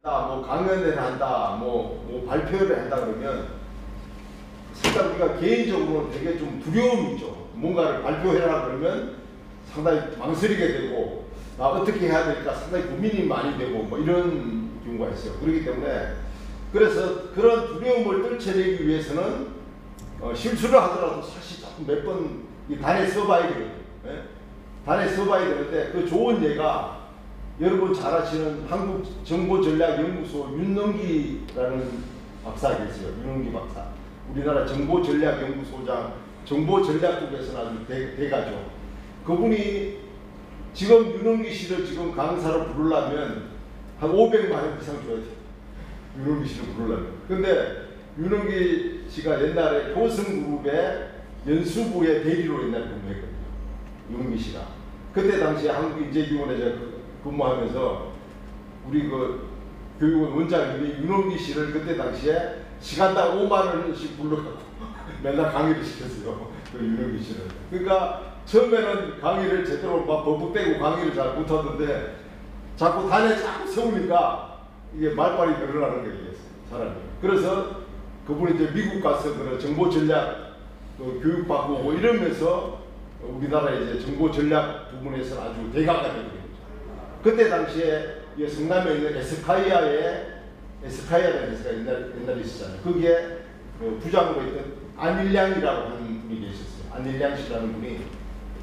뭐 강연을 한다, 뭐 발표를 한다 그러면 상당히 우리가 개인적으로 되게 좀 두려움이 있죠. 뭔가를 발표해라 그러면 상당히 망설이게 되고 어떻게 해야 될까 상당히 고민이 많이 되고 뭐 이런 경우가 있어요. 그렇기 때문에 그래서 그런 두려움을 떨쳐내기 위해서는 실수를 하더라도 사실 자꾸 몇 번 단에 써봐야 되거든요. 예? 단에 써봐야 되는데 그 좋은 예가 여러분 잘 아시는 한국정보전략연구소 윤능기라는 박사가 계세요. 윤능기 박사. 우리나라 정보전략연구소장, 정보전략 쪽에서는 아주 대가죠. 그분이 지금 윤능기 씨를 지금 강사로 부르려면 한 500만 원 이상 줘야 돼요. 윤능기 씨를 부르려면. 근데 윤능기 씨가 옛날에 효성그룹의 연수부의 대리로 옛날에 근무했거든요. 윤능기 씨가. 그때 당시에 한국인재기원에 근무하면서 우리 그 교육원 원장님이 윤능기 씨를 그때 당시에 시간당 5만 원씩 불러갖고 맨날 강의를 시켰어요. 그 윤능기 씨를. 그러니까 처음에는 강의를 제대로 막 버벅대고 강의를 잘 못하던데 자꾸 단에 자꾸 세우니까 이게 말빨이 늘어나는 거예요. 사람이. 그래서 그분이 이제 미국 가서 그런 정보 전략 교육받고 뭐 이러면서 우리나라 이제 정보 전략 부분에서는 아주 대가가 되는 거죠. 그때 당시에 성남에 있는 에스카이아라는 회사가 옛날에 있었잖아요. 거기에 부장으로 있던 안일량이라고 하는 분이 계셨어요. 안일량 씨라는 분이.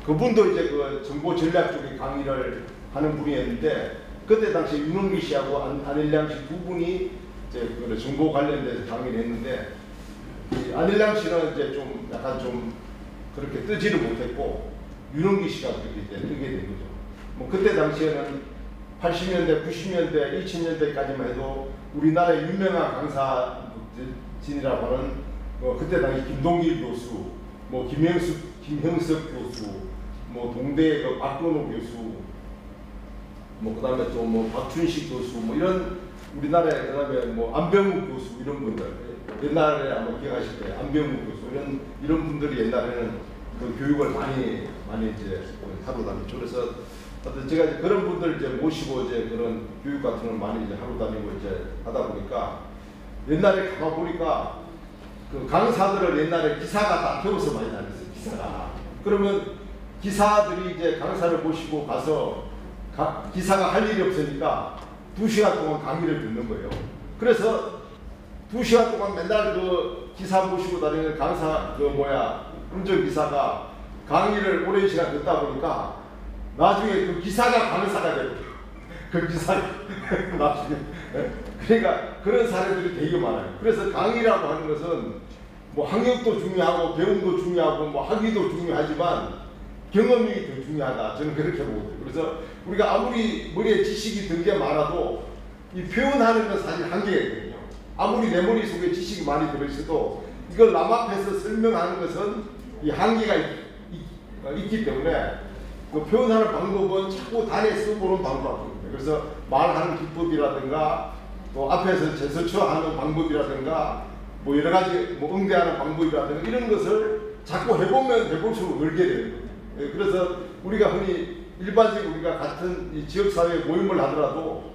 그분도 이제 그 정보 전략 쪽에 강의를 하는 분이었는데 그때 당시 윤능기 씨하고 안일량 씨 두 분이 이제 그 정보 관련돼서 강의를 했는데 안일량 씨는 이제 좀 약간 좀 그렇게 뜨지를 못했고 윤능기 씨가 그렇게 이제 뜨게 된 거죠. 뭐 그때 당시에는 80년대, 90년대, 2000년대까지만 해도 우리나라의 유명한 강사진이라고 하는 그때 당시 김동길 교수, 뭐 김형석 교수, 뭐 동대 그 박근호 교수, 뭐 그다음에 또 뭐 박춘식 교수, 뭐 이런 우리나라에 그다음에 뭐 안병욱 교수 이런 분들 옛날에 아마 기억하실 거예요. 안병욱 교수 이런 분들이 옛날에는 그 교육을 많이 이제 하러 다녔죠. 그래서 제가 그런 분들 이제 모시고 이제 그런 교육 같은 걸 많이 이제 하러 다니고 이제 하다 보니까 옛날에 가만 보니까 그 강사들을 옛날에 기사가 다 태워서 많이 다녔어요. 기사가. 그러면 기사들이 이제 강사를 모시고 가서 기사가 할 일이 없으니까 2시간 동안 강의를 듣는 거예요. 그래서 2시간 동안 맨날 그 기사 모시고 다니는 강사 운전기사가 강의를 오랜 시간 듣다 보니까 나중에 그 기사가 강사가 되고 그 기사가 나중에 그러니까 그런 사례들이 되게 많아요. 그래서 강의라고 하는 것은 뭐 학력도 중요하고 배움도 중요하고 뭐 학위도 중요하지만 경험이 더 중요하다. 저는 그렇게 보거든요. 그래서 우리가 아무리 머리에 지식이 든 게 많아도 이 표현하는 건 사실 한계가 있거든요. 아무리 내 머릿속에 지식이 많이 들어있어도 이걸 남 앞에서 설명하는 것은 이 한계가 있기 때문에 그 표현하는 방법은 자꾸 단에 써보는 방법입니다. 그래서 말하는 기법이라든가 또 앞에서 제스처하는 방법이라든가 뭐 여러 가지 뭐 응대하는 방법이라든가 이런 것을 자꾸 해보면 해볼수록 늘게 되는 거예요. 그래서 우리가 흔히 일반적으로 우리가 같은 이 지역사회 모임을 하더라도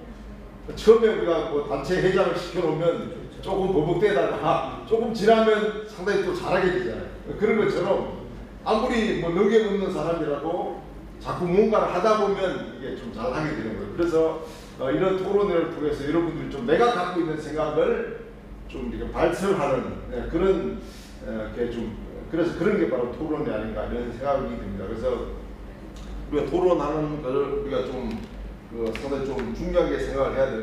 처음에 우리가 뭐 단체 회장을 시켜놓으면 조금 버벅대다가 조금 지나면 상당히 또 잘하게 되잖아요. 그런 것처럼 아무리 뭐 능력 없는 사람이라도 자꾸 뭔가를 하다 보면 이게 좀 잘하게 되는 거예요. 그래서 이런 토론회를 통해서 여러분들이 좀 내가 갖고 있는 생각을 좀 이렇게 발설하는 그런 게 좀 그래서 그런 게 바로 토론이 아닌가 이런 생각이 듭니다. 그래서 우리가 토론하는 것을 우리가 좀 상당히 좀 중요하게 생각을 해야 돼요.